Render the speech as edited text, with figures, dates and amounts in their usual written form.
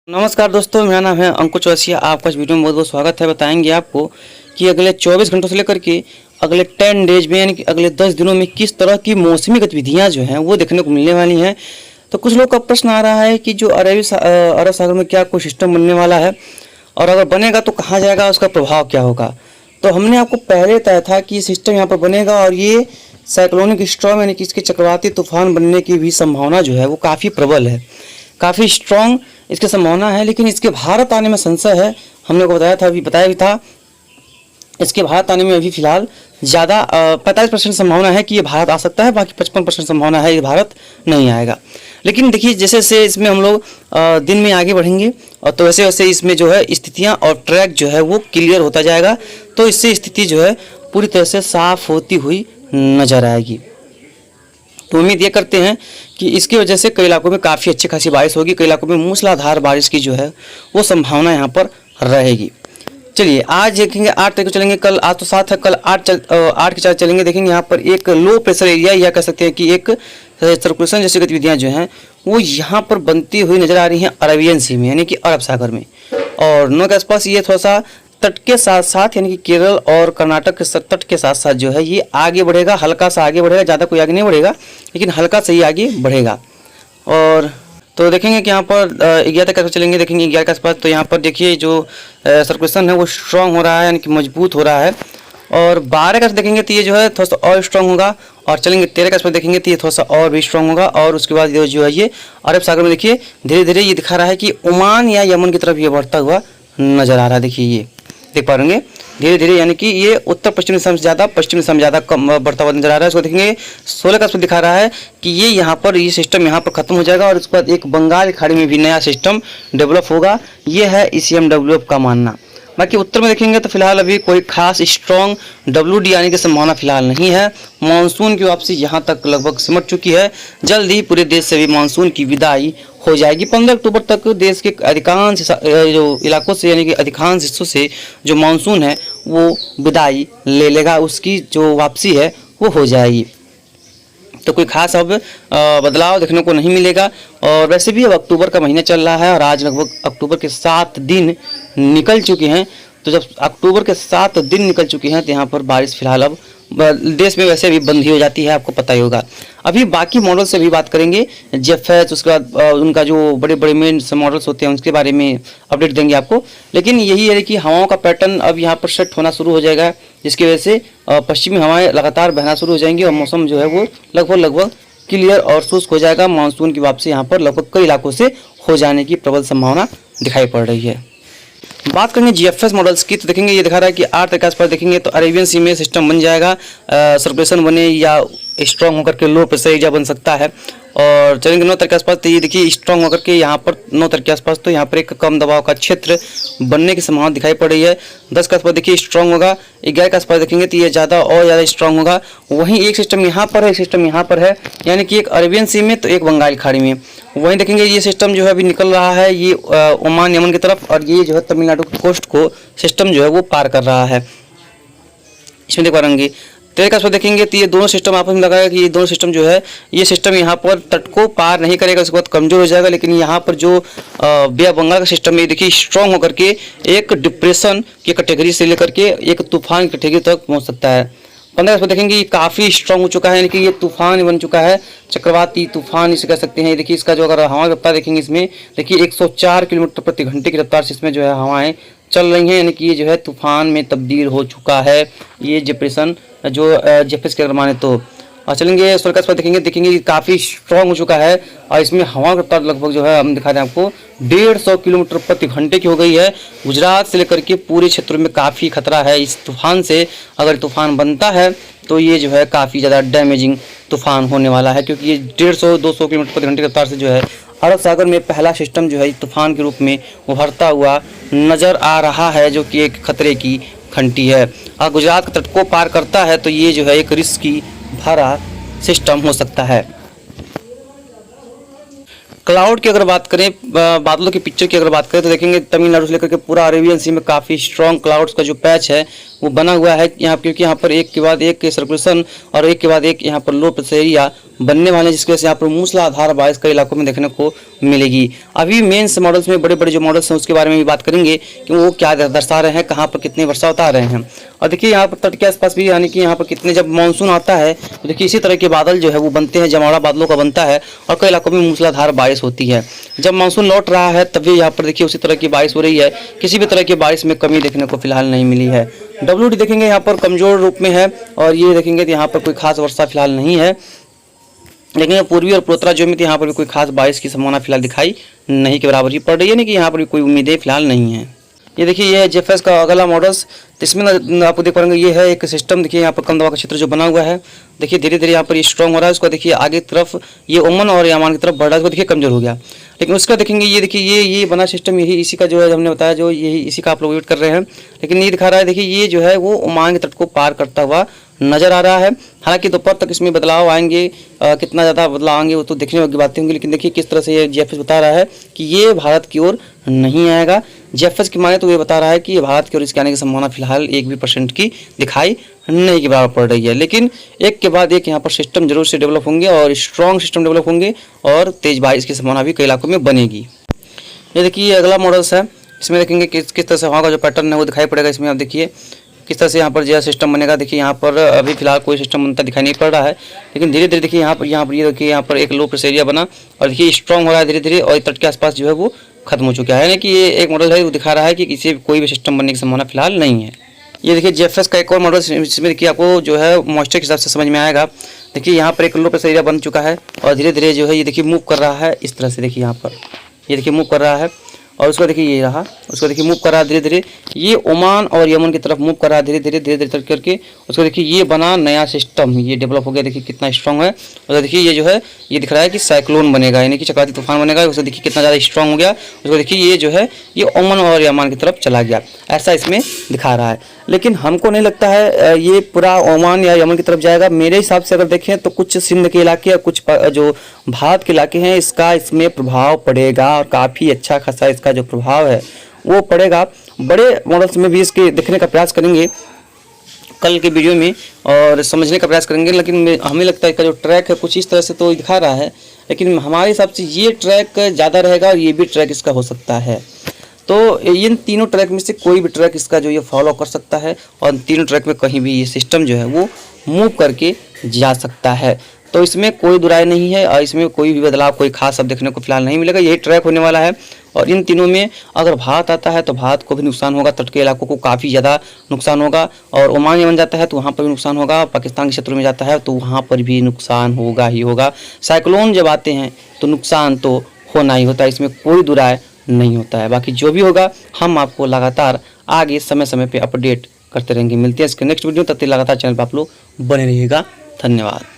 नमस्कार दोस्तों, मेरा नाम है अंकुश चौरसिया। आपका इस वीडियो में बहुत बहुत स्वागत है। बताएंगे आपको कि अगले 24 घंटों से लेकर के अगले 10 डेज में यानी कि अगले 10 दिनों में किस तरह की मौसमी गतिविधियां जो हैं वो देखने को मिलने वाली हैं। तो कुछ लोग का प्रश्न आ रहा है कि जो अरब सागर में क्या कोई सिस्टम बनने वाला है और अगर बनेगा तो कहाँ जाएगा, उसका प्रभाव क्या होगा। तो हमने आपको पहले बताया था कि सिस्टम यहाँ पर बनेगा और ये साइक्लोनिक स्टॉर्म यानी कि इसके चक्रवाती तूफान बनने की भी संभावना जो है वो काफ़ी प्रबल है, काफ़ी स्ट्रॉन्ग इसकी संभावना है। लेकिन इसके भारत आने में संशय है। हमने को बताया भी था इसके भारत आने में अभी फिलहाल ज़्यादा 45% संभावना है कि ये भारत आ सकता है, बाकी 55% संभावना है ये भारत नहीं आएगा। लेकिन देखिए जैसे जैसे इसमें हम लोग दिन में आगे बढ़ेंगे और तो वैसे वैसे इसमें जो है स्थितियाँ और ट्रैक जो है वो क्लियर होता जाएगा, तो इससे स्थिति जो है पूरी तरह से साफ होती हुई नजर आएगी। तो उम्मीद ये करते हैं कि इसकी वजह से कई इलाकों में काफ़ी अच्छी खासी बारिश होगी, कई इलाकों में मूसलाधार बारिश की जो है वो संभावना यहाँ पर रहेगी। चलिए आज देखेंगे 8 तारीख को चलेंगे, कल आज तो 7 है, कल 8 के 4 चलेंगे। देखेंगे यहाँ पर एक लो प्रेशर एरिया या कह सकते हैं कि एक सर्कुलेशन जैसी गतिविधियाँ जो हैं वो यहाँ पर बनती हुई नजर आ रही हैं अरेबियन सी में यानी कि अरब सागर में, और नौ के आसपास ये थोड़ा सा तट के साथ साथ यानी कि केरल और कर्नाटक के तट के साथ साथ जो है ये आगे बढ़ेगा, हल्का सा आगे बढ़ेगा, ज़्यादा कोई आगे नहीं बढ़ेगा लेकिन हल्का सा ही आगे बढ़ेगा। और तो देखेंगे कि यहाँ पर 11 तक चलेंगे, देखेंगे 11 के आसपास। तो यहाँ पर देखिए जो सर्कुलेशन है वो स्ट्रॉन्ग हो रहा है यानी कि मजबूत हो रहा है, और 12 का देखेंगे तो ये जो है थोड़ा सा और स्ट्रॉन्ग होगा, और चलेंगे 13 का आसपास देखेंगे तो ये थोड़ा सा और भी स्ट्रॉन्ग होगा। और उसके बाद जो है ये अरब सागर में देखिए धीरे धीरे ये दिखा रहा है कि ओमान या यमन की तरफ ये बढ़ता हुआ नजर आ रहा है। देखिए ये देख पा रहे धीरे धीरे यानी कि ये उत्तर पश्चिमी दिशा में ज़्यादा, पश्चिमी दिशा में ज़्यादा कम बढ़ता हुआ नजर आ रहा है। इसको देखेंगे 16 का इसमें दिखा रहा है कि ये यहाँ पर ये सिस्टम यहाँ पर खत्म हो जाएगा और उसके बाद एक बंगाल की खाड़ी में भी नया सिस्टम डेवलप होगा, ये है ECMWF का मानना। बाकी उत्तर में देखेंगे तो फिलहाल अभी कोई खास स्ट्रॉन्ग WD आने की संभावना फिलहाल नहीं है। मानसून की वापसी यहाँ तक लगभग सिमट चुकी है, जल्द ही पूरे देश से भी मानसून की विदाई हो जाएगी। 15 अक्टूबर तक देश के अधिकांश जो इलाकों से यानी कि अधिकांश हिस्सों से जो मानसून है वो विदाई ले लेगा, उसकी जो वापसी है वो हो जाएगी। तो कोई खास अब बदलाव देखने को नहीं मिलेगा। और वैसे भी अब अक्टूबर का महीना चल रहा है और आज लगभग अक्टूबर के 7 दिन निकल चुके हैं। तो जब अक्टूबर के 7 दिन निकल चुके हैं तो यहाँ पर बारिश फिलहाल अब देश में वैसे भी बंद ही हो जाती है, आपको पता ही होगा। अभी बाकी मॉडल से भी बात करेंगे, जेफएच, उसके बाद उनका जो बड़े बड़े मेन मॉडल्स होते हैं उसके बारे में अपडेट देंगे आपको। लेकिन यही है कि हवाओं का पैटर्न अब यहाँ पर सेट होना शुरू हो जाएगा, जिसकी वजह से पश्चिमी हवाएं लगातार बहना शुरू हो जाएंगी और मौसम जो है वो लगभग क्लियर और शुष्क हो जाएगा। मानसून की वापसी यहाँ पर लगभग कई इलाकों से हो जाने की प्रबल संभावना दिखाई पड़ रही है। बात करेंगे GFS मॉडल्स की, तो देखेंगे ये दिखा रहा है कि 8 तारीख पर देखेंगे तो अरेबियन सी में सिस्टम बन जाएगा, सर्कुलेशन बने या स्ट्रॉन्ग होकर के लो प्रेशर एरिया बन सकता है। और चलेंगे 9 तारीख के आसपास तो ये देखिए स्ट्रॉन्ग होकर के यहाँ पर 9 तारीख के आसपास तो यहाँ पर एक कम दबाव का क्षेत्र बनने की संभावना दिखाई पड़ रही है। 10 के आसपास देखिए स्ट्रॉन्ग होगा, 11 के आसपास देखेंगे तो ये ज़्यादा और ज़्यादा स्ट्रॉन्ग होगा। वहीं एक सिस्टम यहाँ पर है, एक सिस्टम यहाँ पर है, यानी कि एक अरेबियन सी में तो एक बंगाल खाड़ी में। वहीं देखेंगे ये सिस्टम जो है अभी निकल रहा है ये ओमान यमन की तरफ, और ये जो है तमिलनाडु की कोस्ट को सिस्टम जो है वो पार कर रहा है। इसमें देख पाएंगे 13 का आसपास देखेंगे तो ये दोनों सिस्टम आपस में लगाया कि ये दोनों सिस्टम जो है ये सिस्टम यहाँ पर तट को पार नहीं करेगा, उसके बाद कमजोर हो जाएगा। लेकिन यहाँ पर जो बे ऑफ बंगाल का सिस्टम है देखिए स्ट्रॉन्ग होकर के एक डिप्रेशन की कैटेगरी से लेकर के एक तूफान की कैटेगरी तक पहुँच सकता है। 15 पर देखेंगे ये काफ़ी स्ट्रॉन्ग हो चुका है, यानी कि ये तूफान बन चुका है, चक्रवाती तूफान इसे कह सकते हैं। देखिए इसका जो अगर हवा की रफ्तार देखेंगे इसमें देखिए 104 किलोमीटर प्रति घंटे की रफ्तार से इसमें जो है हवाएं चल रही हैं, यानी कि ये जो है तूफान में तब्दील हो चुका है ये डिप्रेशन जो जेफएस के अगर माने तो। और चलेंगे 16 पर देखेंगे काफ़ी स्ट्रॉन्ग हो चुका है और इसमें हवा की रफ्तार लगभग जो है हम दिखा दें आपको 150 किलोमीटर प्रति घंटे की हो गई है। गुजरात से लेकर के पूरे क्षेत्र में काफ़ी खतरा है इस तूफान से। अगर तूफान बनता है तो ये जो है काफ़ी ज़्यादा डैमेजिंग तूफान होने वाला है, क्योंकि ये 150-200 किलोमीटर प्रति घंटे की रफ्तार से जो है अरब सागर में पहला सिस्टम जो है तूफान के रूप में उभरता हुआ नज़र आ रहा है, जो कि एक खतरे की घंटी है। अगर गुजरात के तट को पार करता है तो ये जो है एक रिस्की भरा सिस्टम हो सकता है। क्लाउड की अगर बात करें, बादलों की पिक्चर की अगर बात करें तो देखेंगे तमिलनाडु से लेकर के पूरा अरेबियन सी में काफ़ी स्ट्रॉन्ग क्लाउड्स का जो पैच है वो बना हुआ है यहाँ, क्योंकि यहाँ पर एक के बाद एक सर्कुलेशन और एक के बाद एक यहाँ पर लो प्रेशर एरिया बनने वाले हैं, जिसकी वजह से यहाँ पर मूसलाधार बारिश कई इलाकों में देखने को मिलेगी। अभी मेंस मॉडल्स में बड़े बड़े जो मॉडल्स हैं उसके बारे में भी बात करेंगे कि वो क्या दर्शा रहे हैं, कहाँ पर कितनी वर्षा बता रहे हैं। और देखिए यहाँ पर तट के आसपास भी, यानी कि यहाँ पर कितने, जब मानसून आता है तो देखिए इसी तरह के बादल जो है वो बनते हैं, जमावड़ा बादलों का बनता है और कई इलाकों में मूसलाधार बारिश होती है। जब मानसून लौट रहा है तब भी यहाँ पर देखिए उसी तरह की बारिश हो रही है, किसी भी तरह की बारिश में कमी देखने को फिलहाल नहीं मिली है। WD देखेंगे यहाँ पर कमजोर रूप में है और ये देखेंगे तो यहाँ पर कोई खास वर्षा फिलहाल नहीं है। लेकिन पूर्वी और पूर्वोत्तर जो में यहाँ पर भी कोई खास बारिश की संभावना फिलहाल दिखाई नहीं के बराबर ही पड़ रही है, नहीं कि यहाँ पर भी कोई उम्मीदें फिलहाल नहीं है। ये देखिए ये है जेफएस का अगला मॉडल्स, इसमें आपको देख पाएंगे ये है एक सिस्टम। देखिए यहाँ पर कम दबाव का क्षेत्र जो बना हुआ है, देखिए धीरे धीरे यहाँ पर ये स्ट्रॉन्ग हो रहा है। उसको देखिए आगे तरफ ये ओमान और यमान की तरफ बढ़ रहा है, उसको देखिए कमजोर हो गया। लेकिन उसका देखेंगे ये देखिए ये बना सिस्टम यही इसी का जो है हमने बताया, जो यही इसी का आप लोग वेट कर रहे हैं। लेकिन ये दिखा रहा है देखिए ये जो है वो ओमान की तट को पार करता हुआ नजर आ रहा है। हालांकि दोपहर तक इसमें बदलाव आएंगे, कितना ज़्यादा बदलाव आएंगे वो तो देखने की बातें होंगी। लेकिन देखिए किस तरह से ये जेफएस बता रहा है कि ये भारत की ओर नहीं आएगा। जेफएस की माने तो ये बता रहा है कि ये भारत की ओर इसके आने की संभावना फिलहाल 1% की दिखाई नहीं के बराबर पड़ रही है। लेकिन एक के बाद एक यहाँ पर सिस्टम जरूर से डेवलप होंगे और स्ट्रॉन्ग सिस्टम डेवलप होंगे और तेज बारिश की संभावना भी कई इलाकों में बनेगी। ये देखिए अगला मॉडल्स है, इसमें देखेंगे किस तरह से हवा का जो पैटर्न है वो दिखाई पड़ेगा। इसमें आप देखिए किस तरह से यहाँ पर जो सिस्टम बनेगा। देखिए यहाँ पर अभी फिलहाल कोई सिस्टम बनता दिखाई नहीं पड़ रहा है, लेकिन धीरे धीरे देखिए यहाँ पर ये देखिए यहाँ पर एक लो प्रेशर एरिया बना और देखिए स्ट्रॉन्ग हो रहा है धीरे धीरे और तट के आसपास जो है वो खत्म हो चुका है। यानी कि ये एक मॉडल है वो दिखा रहा है कि किसी कोई भी सिस्टम बनने की संभावना फिलहाल नहीं है। ये देखिए जेफएस का एक और मॉडल, इसमें देखिए आपको जो है मॉइस्चर के हिसाब से समझ में आएगा। देखिए यहाँ पर एक लो प्रेशर एरिया बन चुका है और धीरे धीरे जो है ये देखिए मूव कर रहा है इस तरह से। देखिए यहाँ पर ये देखिए मूव कर रहा है और उसको देखिए ये रहा, उसको देखिए मूव कर रहा है धीरे धीरे, ये ओमान और यमन की तरफ मूव कर रहा है धीरे धीरे करके। उसको देखिए ये बना नया सिस्टम, ये डेवलप हो गया। देखिए कितना स्ट्रॉन्ग है। और देखिए ये जो है ये दिख रहा है कि साइक्लोन बनेगा, यानी कि चक्रवाती तूफान बनेगा। उसको देखिए कितना ज़्यादा स्ट्रॉन्ग हो गया। उसको देखिए ये जो है ये ओमान और यमन की तरफ चला गया, ऐसा इसमें दिखा रहा है। लेकिन हमको नहीं लगता है ये पूरा ओमान या यमन की तरफ जाएगा। मेरे हिसाब से अगर देखें तो कुछ सिंध के इलाके या कुछ जो भारत के इलाके हैं इसका इसमें प्रभाव पड़ेगा और काफ़ी अच्छा खासा इसका जो प्रभाव है वो पड़ेगा। बड़े मॉडल्स में भी इसके देखने का प्रयास करेंगे कल के वीडियो में और समझने का प्रयास करेंगे। लेकिन हमें लगता है इसका जो ट्रैक है कुछ इस तरह से तो दिखा रहा है, लेकिन हमारे हिसाब से ये ट्रैक ज़्यादा रहेगा और ये भी ट्रैक इसका हो सकता है। तो इन तीनों ट्रैक में से कोई भी ट्रैक इसका जो ये फॉलो कर सकता है और तीनों ट्रैक में कहीं भी ये सिस्टम जो है वो मूव करके जा सकता है। तो इसमें कोई दुराय नहीं है और इसमें कोई भी बदलाव कोई खास अब देखने को फिलहाल नहीं मिलेगा। यही ट्रैक होने वाला है और इन तीनों में अगर भारत आता है तो भारत को भी नुकसान होगा, तट के इलाकों को काफ़ी ज़्यादा नुकसान होगा। और ओमान यमन जाता है तो वहाँ पर भी नुकसान होगा, पाकिस्तान के क्षेत्रों में जाता है तो वहाँ पर भी नुकसान होगा ही होगा। साइक्लोन जब आते हैं तो नुकसान तो होना ही होता है, इसमें कोई दुराय नहीं होता है। बाकी जो भी होगा हम आपको लगातार आगे समय समय पे अपडेट करते रहेंगे। मिलते हैं इसके नेक्स्ट वीडियो, तब तक लगातार चैनल पर आप लोग बने रहिएगा। धन्यवाद।